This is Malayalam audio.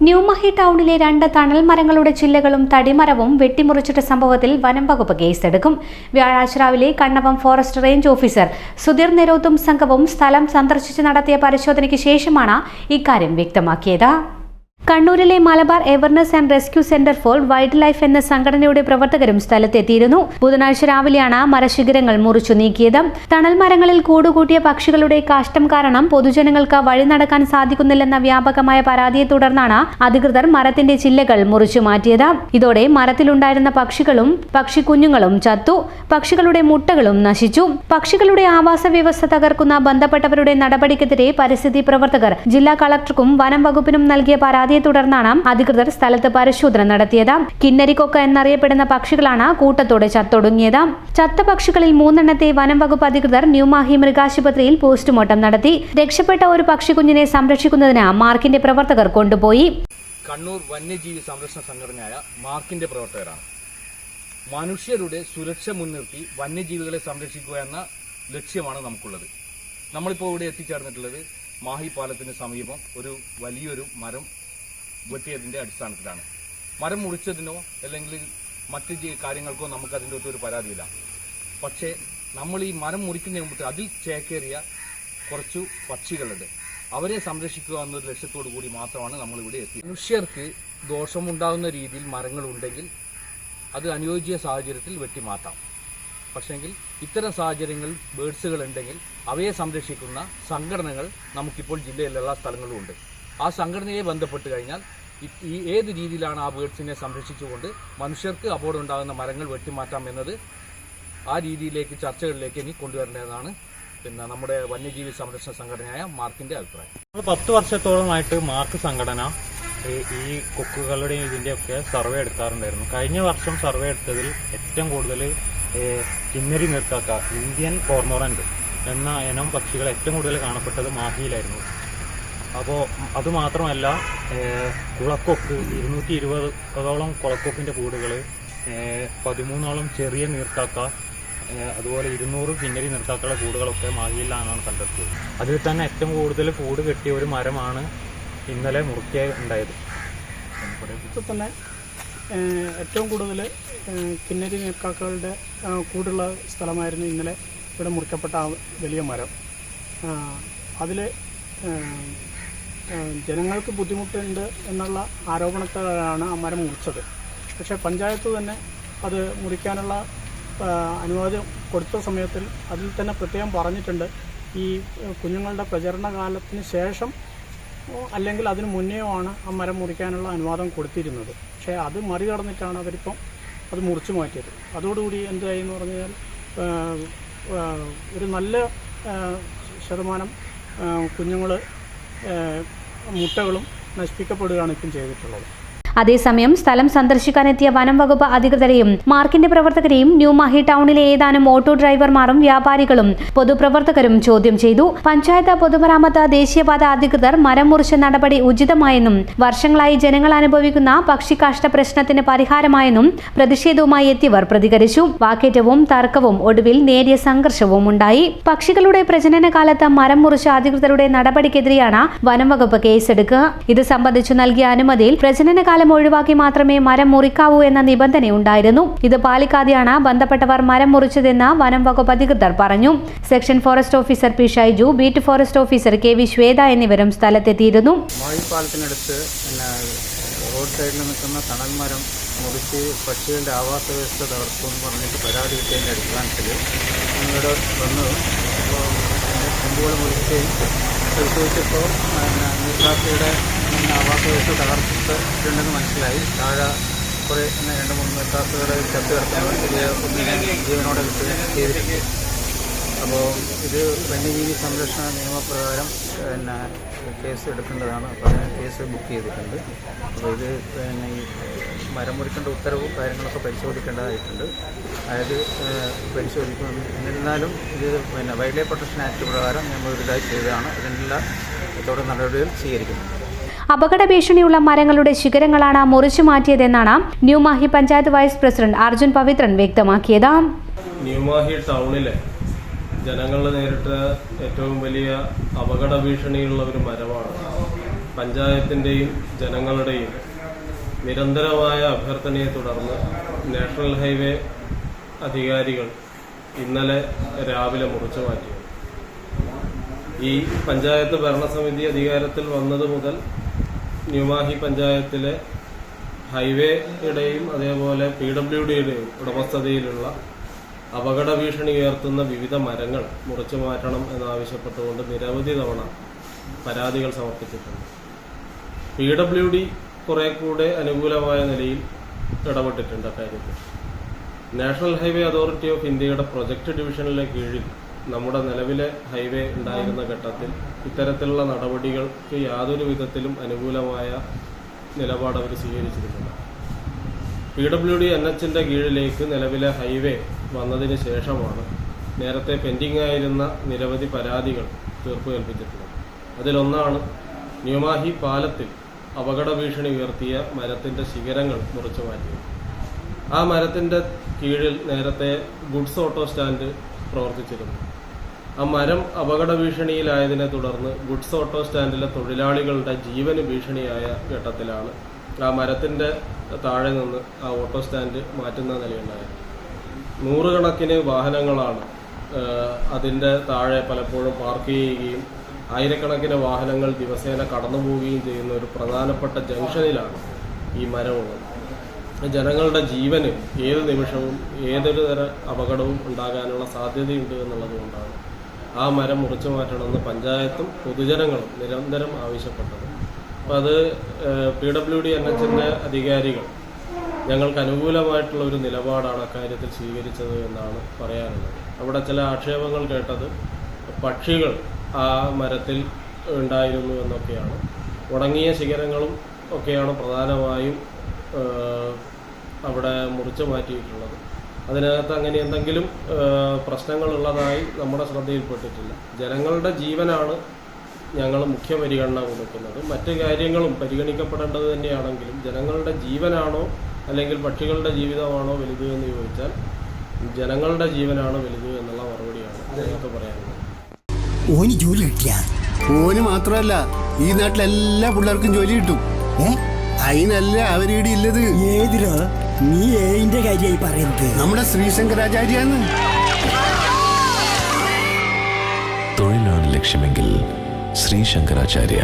ന്യൂമാഹി ടൗണിലെ 2 തണൽ മരങ്ങളുടെ ചില്ലകളും തടിമരവും വെട്ടിമുറിച്ചിട്ട സംഭവത്തിൽ വനം വകുപ്പ് കേസെടുക്കും. വ്യാഴാഴ്ച രാവിലെ Kannavam forest range officer Sudheer നെരോത്തും സംഘവും സ്ഥലം സന്ദർശിച്ച് നടത്തിയ പരിശോധനയ്ക്ക് ശേഷമാണ് ഇക്കാര്യം വ്യക്തമാക്കിയത്. കണ്ണൂരിലെ Malabar awareness and rescue centre for wildlife എന്ന സംഘടനയുടെ പ്രവർത്തകരും സ്ഥലത്തെത്തിയിരുന്നു. ബുധനാഴ്ച രാവിലെയാണ് മരശിഖരങ്ങൾ മുറിച്ചു നീക്കിയത്. തണൽ മരങ്ങളിൽ കൂടുകൂട്ടിയ പക്ഷികളുടെ കാഷ്ടം കാരണം പൊതുജനങ്ങൾക്ക് വഴി നടക്കാൻ സാധിക്കുന്നില്ലെന്ന വ്യാപകമായ പരാതിയെ തുടർന്നാണ് അധികൃതർ മരത്തിന്റെ ചില്ലകൾ മുറിച്ചു മാറ്റിയത്. ഇതോടെ മരത്തിലുണ്ടായിരുന്ന പക്ഷികളും പക്ഷിക്കുഞ്ഞുങ്ങളും ചത്തു. പക്ഷികളുടെ മുട്ടകളും നശിച്ചു. പക്ഷികളുടെ ആവാസ വ്യവസ്ഥ തകർക്കുന്ന ബന്ധപ്പെട്ടവരുടെ നടപടിക്കെതിരെ പരിസ്ഥിതി പ്രവർത്തകർ ജില്ലാ കളക്ടർക്കും വനം വകുപ്പിനും നൽകിയ പരാതിയെ തുടർന്നാണ് അധികൃതർ സ്ഥലത്ത് പരിശോധന നടത്തിയത്. കിന്നരിക്കൊക്ക എന്നറിയപ്പെടുന്ന പക്ഷികളാണ് കൂട്ടത്തോടെ ചത്തൊടുങ്ങിയത്. ചത്ത പക്ഷികളിൽ 3 എണ്ണത്തെ വനം വകുപ്പ് അധികൃതർ ന്യൂമാഹി മൃഗാശുപത്രിയിൽ പോസ്റ്റ്മോർട്ടം നടത്തി. രക്ഷപ്പെട്ട ഒരു പക്ഷിക്കുഞ്ഞിനെ സംരക്ഷിക്കുന്നതിന് മാർക്കിന്റെ പ്രവർത്തകർ കൊണ്ടുപോയി. കണ്ണൂർ വന്യജീവി സംരക്ഷണ സംഘടനയായ മാർക്കിന്റെ പ്രവർത്തകരാണ്. മനുഷ്യരുടെ സുരക്ഷ മുൻനിർത്തി വന്യജീവികളെ സംരക്ഷിക്കുക എന്ന ലക്ഷ്യമാണ് നമുക്കുള്ളത്. നമ്മളിപ്പോൾ ഇവിടെ എത്തിച്ചേർന്നിട്ടുള്ളത് മാഹി പാലത്തിന് സമീപം ഒരു വലിയൊരു മരം വെട്ടിയതിന്റെ അടിസ്ഥാനത്തിലാണ്. മരം മുറിച്ചതിനോ അല്ലെങ്കിൽ മറ്റ് കാര്യങ്ങൾക്കോ നമുക്ക് അതിൻ്റെ ഒരു പരാതിയില്ല. പക്ഷേ നമ്മൾ ഈ മരം മുറിക്കുന്നതിന് മുമ്പ് അതിൽ ചേക്കേറിയ കുറച്ചു പക്ഷികളുണ്ട്. അവരെ സംരക്ഷിക്കുക എന്നൊരു ലക്ഷ്യത്തോടു കൂടി മാത്രമാണ് നമ്മളിവിടെ എത്തിയത്. മനുഷ്യർക്ക് ദോഷമുണ്ടാകുന്ന രീതിയിൽ മരങ്ങളുണ്ടെങ്കിൽ അത് അനുയോജ്യ സാഹചര്യത്തിൽ വെട്ടിമാറ്റാം. പക്ഷെങ്കിൽ ഇത്തരം സാഹചര്യങ്ങളിൽ ബേഡ്സുകൾ ഉണ്ടെങ്കിൽ അവയെ സംരക്ഷിക്കുന്ന സംഘടനകൾ നമുക്കിപ്പോൾ ജില്ലയിലുള്ള സ്ഥലങ്ങളുമുണ്ട്. ആ സംഘടനയെ ബന്ധപ്പെട്ട് കഴിഞ്ഞാൽ ഈ ഏത് രീതിയിലാണ് ആ ബേഡ്സിനെ സംരക്ഷിച്ചുകൊണ്ട് മനുഷ്യർക്ക് അപകടം ഉണ്ടാകുന്ന മരങ്ങൾ വെട്ടിമാറ്റാം എന്നത് ആ രീതിയിലേക്ക് ചർച്ചകളിലേക്ക് ഇനി കൊണ്ടുവരേണ്ടതാണ് നമ്മുടെ വന്യജീവി സംരക്ഷണ സംഘടനയായ മാർക്കിന്റെ അഭിപ്രായം. 10 വർഷത്തോളമായിട്ട് മാർക്ക് സംഘടന ഈ കൊക്കുകളുടെയും ഇതിന്റെയൊക്കെ സർവേ എടുക്കാറുണ്ടായിരുന്നു. കഴിഞ്ഞ വർഷം സർവേ എടുത്തതിൽ ഏറ്റവും കൂടുതൽ കിന്നരി നീർക്കാക്ക, ഇന്ത്യൻ കോർമോറന്റ് എന്ന ഇനം പക്ഷികൾ ഏറ്റവും കൂടുതൽ കാണപ്പെട്ടത് മാഹിയിലായിരുന്നു. അപ്പോൾ അതുമാത്രമല്ല, കുളക്കൊക്ക് 220ഓളം കുളക്കൊക്കിൻ്റെ കൂടുകൾ, 13ഓളം ചെറിയ നീർക്കാക്ക, അതുപോലെ 200 കിന്നരി നീർക്കാക്കളുടെ കൂടുകളൊക്കെ മാഹിയിലാണ് കണ്ടെത്തിയത്. അതിൽ തന്നെ ഏറ്റവും കൂടുതൽ കൂട് കെട്ടിയ ഒരു മരമാണ് ഇന്നലെ മുറിക്കുകയുണ്ടായത്. ഇപ്പോൾ തന്നെ ഏറ്റവും കൂടുതൽ കിന്നരി നീർക്കാക്കകളുടെ കൂടുള്ള സ്ഥലമായിരുന്നു ഇന്നലെ ഇവിടെ മുറിക്കപ്പെട്ട വലിയ മരം. അതിൽ ജനങ്ങൾക്ക് ബുദ്ധിമുട്ടുണ്ട് എന്നുള്ള ആരോപണത്തിലാണ് ആ മരം മുറിച്ചത്. പക്ഷേ പഞ്ചായത്ത് തന്നെ അത് മുറിക്കാനുള്ള അനുവാദം കൊടുത്ത സമയത്തിൽ അതിൽ തന്നെ പ്രത്യേകം പറഞ്ഞിട്ടുണ്ട്, ഈ കുഞ്ഞുങ്ങളുടെ പ്രചരണ കാലത്തിന് ശേഷം അല്ലെങ്കിൽ അതിന് മുന്നേയോ ആണ് ആ മരം മുറിക്കാനുള്ള അനുവാദം കൊടുത്തിരുന്നത്. പക്ഷേ അത് മറികടന്നിട്ടാണ് അവരിപ്പം അത് മുറിച്ചു മാറ്റിയത്. അതോടുകൂടി എന്തായി എന്ന് പറഞ്ഞാൽ ഒരു നല്ല ശതമാനം കുഞ്ഞുങ്ങൾ മുട്ടകളും നശിപ്പിക്കപ്പെടുകയാണ് ഇപ്പം ചെയ്തിട്ടുള്ളത്. അതേസമയം സ്ഥലം സന്ദർശിക്കാനെത്തിയ വനം വകുപ്പ് അധികൃതരെയും മാർക്കിന്റെ പ്രവർത്തകരെയും ന്യൂമാഹി ടൗണിലെ ഏതാനും ഓട്ടോ ഡ്രൈവർമാരും വ്യാപാരികളും പൊതുപ്രവർത്തകരും ചോദ്യം ചെയ്തു. പഞ്ചായത്ത് പൊതുമരാമത്ത് ദേശീയപാത അധികൃതർ മരം മുറിച്ച നടപടി ഉചിതമായെന്നും വർഷങ്ങളായി ജനങ്ങൾ അനുഭവിക്കുന്ന പക്ഷിക്കാഷ്ട പ്രശ്നത്തിന് പരിഹാരമായെന്നും പ്രതിഷേധവുമായി എത്തിയവർ പ്രതികരിച്ചു. വാക്കേറ്റവും തർക്കവും ഒടുവിൽ നേരിയ സംഘർഷവും ഉണ്ടായി. പക്ഷികളുടെ പ്രജനന കാലത്ത് മരം മുറിച്ച അധികൃതരുടെ നടപടിക്കെതിരെയാണ് വനം വകുപ്പ് കേസെടുക്കുക. ഇത് സംബന്ധിച്ചു നൽകിയ അനുമതിയിൽ പ്രജനന ഒഴിവാക്കി മാത്രമേ മരം മുറിക്കാവൂ എന്ന നിബന്ധനയുണ്ടായിരുന്നു. ഇത് പാലിക്കാതെയാണ് ബന്ധപ്പെട്ടവർ മരം മുറിച്ചതെന്ന് വനം വകുപ്പ് അധികൃതർ പറഞ്ഞു. Section forest officer P Shaiju, beat forest officer K V Shweta എന്നിവരും സ്ഥലത്തെത്തിയിരുന്നു. മാഹിപ്പാലത്തിനടുത്ത് റോഡ് സൈഡിൽ നിൽക്കുന്ന തണൽ മരം മുറിച്ച് പക്ഷികളുടെ ആവാസ വ്യവസ്ഥ തകർക്കുമെന്ന് പറഞ്ഞിട്ട് പരാതി കിട്ടിയതിൻ്റെ അടിസ്ഥാനത്തിൽ ഞങ്ങളുടെ വന്നു കൊമ്പുകൾ മുറിക്കുകയും പരിശോധിച്ചപ്പോൾ നീർക്കാക്കയുടെ ആവാസ വ്യവസ്ഥ തകർത്തിട്ടുണ്ടെന്ന് മനസ്സിലായി. താഴെ കുറേ 2-3 നീർക്കാക്കകളെ ചത്തു കിടക്കാൻ വലിയ ഒന്നിനെ ജീവനോടെ കിട്ടുകയും ചെയ്തിട്ടുണ്ട്. അപ്പോൾ ഇത് വന്യജീവി സംരക്ഷണ നിയമപ്രകാരം കേസ് എടുക്കേണ്ടതാണ്. അപ്പോൾ അതിന് കേസ് ബുക്ക് ചെയ്തിട്ടുണ്ട്. അപ്പോൾ ഇത് ഈ മരം മുറിക്കേണ്ട ഉത്തരവും കാര്യങ്ങളൊക്കെ പരിശോധിക്കേണ്ടതായിട്ടുണ്ട്. അതായത് പരിശോധിക്കും. എന്നിരുന്നാലും ഇത് വൈൽഡ് ലൈഫ് പ്രൊട്ടക്ഷൻ ആക്ട് പ്രകാരം നമ്മൾ ഇതായി ചെയ്തതാണ്. ഇതിനെല്ലാം തുടർ നടപടികൾ സ്വീകരിക്കുന്നത്. അപകട ഭീഷണിയുള്ള മരങ്ങളുടെ ശിഖരങ്ങളാണ് മുറിച്ചു മാറ്റിയതെന്നാണ് ന്യൂമാഹി പഞ്ചായത്ത് വൈസ് പ്രസിഡന്റ് അർജുൻ പവിത്രൻ വ്യക്തമാക്കിയത്. ന്യൂമാഹി ടൗണിലെ ജനങ്ങൾ നേരിട്ട ഏറ്റവും വലിയ അപകട ഭീഷണിയുള്ള ഒരു മരമാണ് പഞ്ചായത്തിൻ്റെയും ജനങ്ങളുടെയും നിരന്തരമായ അഭ്യർത്ഥനയെ തുടർന്ന് നാഷണൽ ഹൈവേ അധികാരികൾ ഇന്നലെ രാവിലെ മുറിച്ചു മാറ്റി. ഈ പഞ്ചായത്ത് ഭരണസമിതി അധികാരത്തിൽ വന്നത് മുതൽ ന്യൂമാഹി പഞ്ചായത്തിലെ ഹൈവേയുടെയും അതേപോലെ PWDയുടെയും ഉടമസ്ഥതയിലുള്ള അപകട ഭീഷണി ഉയർത്തുന്ന വിവിധ മരങ്ങൾ മുറിച്ചു മാറ്റണം എന്നാവശ്യപ്പെട്ടുകൊണ്ട് നിരവധി തവണ പരാതികൾ സമർപ്പിച്ചിട്ടുണ്ട്. PWD കുറെ കൂടെ അനുകൂലമായ നിലയിൽ ഇടപെട്ടിട്ടുണ്ട് അക്കാര്യത്തിൽ. നാഷണൽ ഹൈവേ അതോറിറ്റി ഓഫ് ഇന്ത്യയുടെ പ്രൊജക്ട് ഡിവിഷനിലെ കീഴിൽ നമ്മുടെ നിലവിലെ ഹൈവേ ഉണ്ടായിരുന്ന ഘട്ടത്തിൽ ഇത്തരത്തിലുള്ള നടപടികൾക്ക് യാതൊരു വിധത്തിലും അനുകൂലമായ നിലപാട് അവർ സ്വീകരിച്ചിരുന്നില്ല. PWD NHന്റെ കീഴിലേക്ക് നിലവിലെ ഹൈവേ വന്നതിന് ശേഷമാണ് നേരത്തെ പെൻഡിംഗ് ആയിരുന്ന നിരവധി പരാതികൾ തീർപ്പ് കൽപ്പിച്ചിട്ടുള്ളത്. അതിലൊന്നാണ് ന്യൂമാഹി പാലത്തിൽ അപകട ഭീഷണി ഉയർത്തിയ മരത്തിന്റെ ശിഖരങ്ങൾ മുറിച്ചു മാറ്റിയത്. ആ മരത്തിന്റെ കീഴിൽ നേരത്തെ ഗുഡ്സ് ഓട്ടോ സ്റ്റാൻഡ് പ്രവർത്തിച്ചിരുന്നു. ആ മരം അപകട ഭീഷണിയിലായതിനെ തുടർന്ന് ഗുഡ്സ് ഓട്ടോ സ്റ്റാൻഡിലെ തൊഴിലാളികളുടെ ജീവന് ഭീഷണിയായ ഘട്ടത്തിലാണ് ആ മരത്തിന്റെ താഴെ നിന്ന് ആ ഓട്ടോ സ്റ്റാൻഡ് മാറ്റുന്ന നിലയുണ്ടായത്. നൂറുകണക്കിന് വാഹനങ്ങളാണ് അതിന്റെ താഴെ പലപ്പോഴും പാർക്ക് ചെയ്യുകയും ആയിരക്കണക്കിന് വാഹനങ്ങൾ ദിവസേന കടന്നുപോവുകയും ചെയ്യുന്ന ഒരു പ്രധാനപ്പെട്ട ജംഗ്ഷനിലാണ് ഈ മരമുള്ളത്. ജനങ്ങളുടെ ജീവന് ഏത് നിമിഷവും ഏതൊരു തര അപകടവും ഉണ്ടാകാനുള്ള സാധ്യതയുണ്ട് എന്നുള്ളത് കൊണ്ടാണ് ആ മരം മുറിച്ചു മാറ്റണമെന്ന് പഞ്ചായത്തും പൊതുജനങ്ങളും നിരന്തരം ആവശ്യപ്പെട്ടത്. അപ്പോൾ അത് PWD NHന്റെ അധികാരികൾ ഞങ്ങൾക്ക് അനുകൂലമായിട്ടുള്ള ഒരു നിലപാടാണ് അക്കാര്യത്തിൽ സ്വീകരിച്ചത് എന്നാണ് പറയാനുള്ളത്. അവിടെ ചില ആക്ഷേപങ്ങൾ കേട്ടത് പക്ഷികൾ ആ മരത്തിൽ ഉണ്ടായിരുന്നു എന്നൊക്കെയാണ്. ഉണങ്ങിയ ശിഖരങ്ങളും ഒക്കെയാണ് പ്രധാനമായും അവിടെ മുറിച്ചു മാറ്റിയിട്ടുള്ളത്. അതിനകത്ത് അങ്ങനെ എന്തെങ്കിലും പ്രശ്നങ്ങളുള്ളതായി നമ്മുടെ ശ്രദ്ധയിൽപ്പെട്ടിട്ടില്ല. ജനങ്ങളുടെ ജീവനാണ് ഞങ്ങൾ മുഖ്യ പരിഗണന കൊടുക്കുന്നത്. മറ്റു കാര്യങ്ങളും പരിഗണിക്കപ്പെടേണ്ടത് തന്നെയാണെങ്കിലും ജനങ്ങളുടെ ജീവനാണോ അല്ലെങ്കിൽ പക്ഷികളുടെ ജീവിതമാണോ വലുത് എന്ന് ചോദിച്ചാൽ ജനങ്ങളുടെ ജീവനാണ് വലുത് എന്നുള്ള മറുപടിയാണ് ഞങ്ങൾക്ക് പറയാനുള്ളത്. ഓന് ജോലി കിട്ടിയ ഓന് മാത്രമല്ല ഈ നാട്ടിലെല്ലാ പിള്ളേർക്കും ജോലി കിട്ടും. അതിനല്ല അവരിവിടെ ഇല്ലത്. ഏതിരോ നീ ഏതിന്റെ കാര്യമായി പറയുന്നത്? നമ്മുടെ ശ്രീശങ്കരാചാര്യാണ്. തൊഴിലാണ് ലക്ഷ്യമെങ്കിൽ ശ്രീശങ്കരാചാര്യ